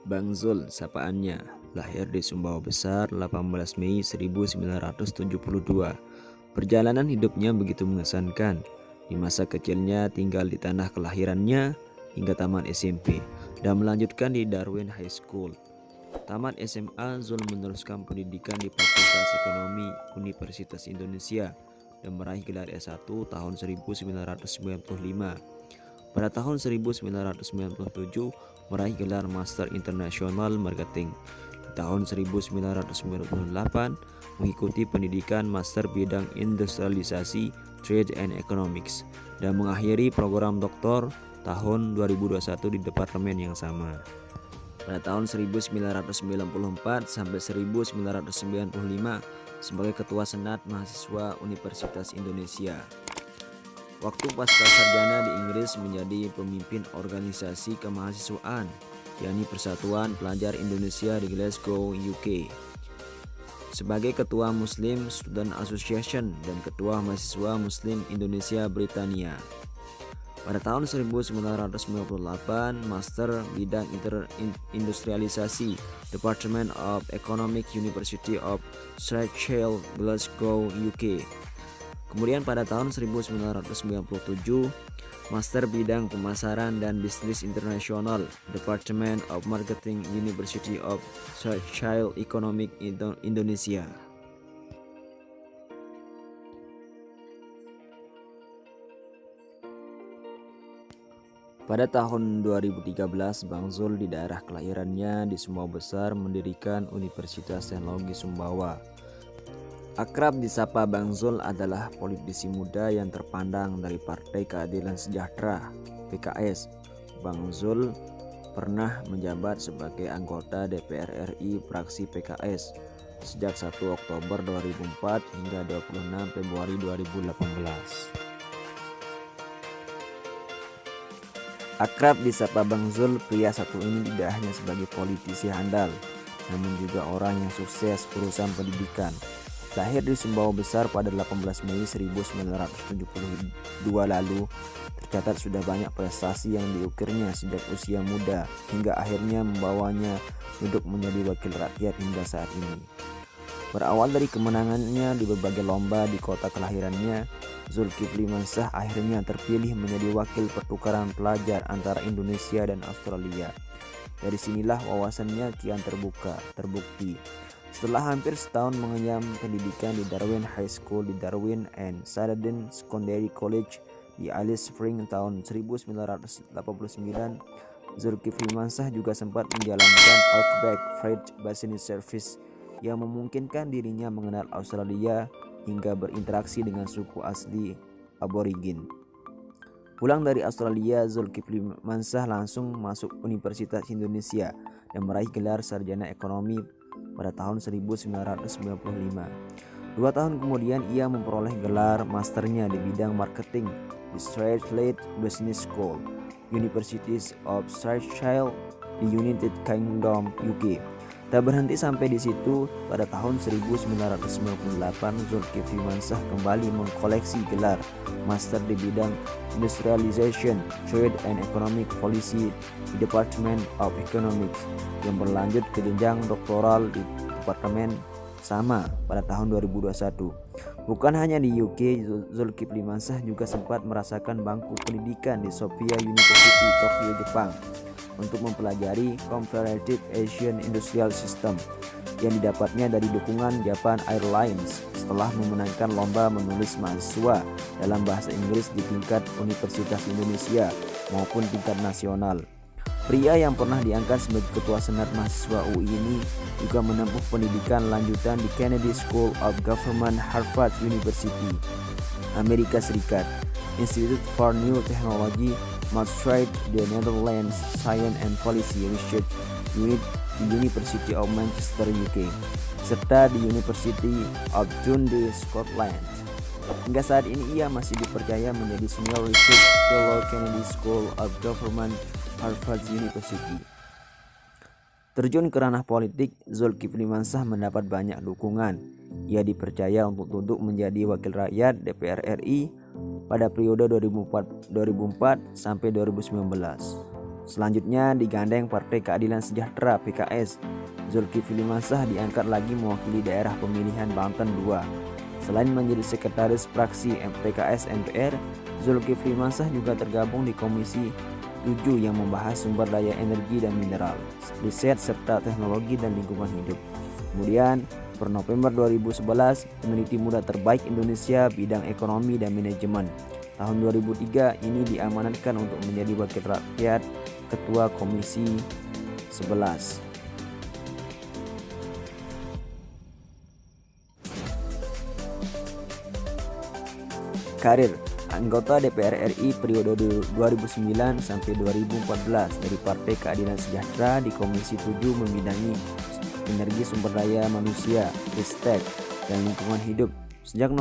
Bang Zul sapaannya, lahir di Sumbawa Besar 18 Mei 1972. Perjalanan hidupnya begitu mengesankan. Di masa kecilnya tinggal di tanah kelahirannya hingga tamat SMP dan melanjutkan di Darwin High School. Tamat SMA, Zul meneruskan pendidikan di Fakultas Ekonomi Universitas Indonesia dan meraih gelar S1 tahun 1995. Pada tahun 1997 meraih gelar Master International Marketing. Di tahun 1998 mengikuti pendidikan Master bidang Industrialisasi Trade and Economics dan mengakhiri program doktor tahun 2021 di departemen yang sama. Pada tahun 1994 sampai 1995 sebagai Ketua Senat Mahasiswa Universitas Indonesia. Waktu pasca sarjana di Inggris menjadi pemimpin organisasi kemahasiswaan, yakni Persatuan Pelajar Indonesia di Glasgow, UK. Sebagai Ketua Muslim Student Association dan Ketua Mahasiswa Muslim Indonesia Britania. Pada tahun 1998, Master Bidang Industrialisasi, Department of Economic, University of Sheffield, Glasgow, UK. Kemudian pada tahun 1997, Master Bidang Pemasaran dan Bisnis Internasional, Department of Marketing, University of Sheffield Economic Indonesia. Pada tahun 2013, Bang Zul di daerah kelahirannya di Sumbawa Besar mendirikan Universitas Teknologi Sumbawa. Akrab disapa Bang Zul adalah politisi muda yang terpandang dari Partai Keadilan Sejahtera (PKS). Bang Zul pernah menjabat sebagai anggota DPR RI fraksi PKS sejak 1 Oktober 2004 hingga 26 Februari 2018. Akrab disapa Bang Zul, pria satu ini tidak hanya sebagai politisi handal, namun juga orang yang sukses urusan pendidikan. Lahir di Sumbawa Besar pada 18 Mei 1972 lalu, tercatat sudah banyak prestasi yang diukirnya sejak usia muda hingga akhirnya membawanya duduk menjadi wakil rakyat hingga saat ini. Berawal dari kemenangannya di berbagai lomba di kota kelahirannya, Zulkifli Mansah akhirnya terpilih menjadi wakil pertukaran pelajar antara Indonesia dan Australia. Dari sinilah wawasannya kian terbukti. Setelah hampir setahun mengenyam pendidikan di Darwin High School di Darwin and Southern Secondary College di Alice Springs tahun 1989, Zulkifli Mansah juga sempat menjalankan Outback Freight Business Service yang memungkinkan dirinya mengenal Australia hingga berinteraksi dengan suku asli aborigin. Pulang dari Australia, Zulkifli Mansah langsung masuk Universitas Indonesia dan meraih gelar sarjana ekonomi pada tahun 1995. 2 tahun kemudian ia memperoleh gelar masternya di bidang marketing di Strathclyde Business School, Universities of Strathclyde di United Kingdom, UK. Tak berhenti sampai di situ, pada tahun 1998 Zulkifli Mansah kembali mengkoleksi gelar master di bidang Industrialization, Trade and Economic Policy di Department of Economics yang berlanjut ke jenjang doktoral di departemen sama pada tahun 2021. Bukan hanya di UK, Zulkifli Mansah juga sempat merasakan bangku pendidikan di Sophia University, Tokyo, Jepang untuk mempelajari Comparative Asian Industrial System yang didapatnya dari dukungan Japan Airlines setelah memenangkan lomba menulis mahasiswa dalam bahasa Inggris di tingkat Universitas Indonesia maupun tingkat nasional. Pria yang pernah diangkat sebagai Ketua Senat Mahasiswa UI ini juga menempuh pendidikan lanjutan di Kennedy School of Government, Harvard University, Amerika Serikat, Institute for New Technology, Maastricht, the Netherlands, Science and Policy Research Unit di University of Manchester, UK, serta di University of Dundee, Scotland. Hingga saat ini ia masih dipercaya menjadi Senior Research Fellow Kennedy School of Government, Harvard University. Terjun ke ranah politik, Zulkifli Mansah mendapat banyak dukungan. Ia dipercaya untuk duduk menjadi wakil rakyat DPR RI pada periode 2004 sampai 2019. Selanjutnya digandeng Partai Keadilan Sejahtera (PKS). Zulkifli Mansah diangkat lagi mewakili daerah pemilihan Banten II. Selain menjadi sekretaris fraksi PKS MPR, Zulkifli Mansah juga tergabung di Komisi 7 yang membahas sumber daya energi dan mineral, riset serta teknologi dan lingkungan hidup. Kemudian, per November 2011, peneliti muda terbaik Indonesia bidang ekonomi dan manajemen. Tahun 2003 ini diamanatkan untuk menjadi wakil rakyat Ketua Komisi 11. Karir anggota DPR RI periode 2009 sampai 2014 dari Partai Keadilan Sejahtera di Komisi 7 membidangi energi, sumber daya manusia, ristek, dan lingkungan hidup. Sejak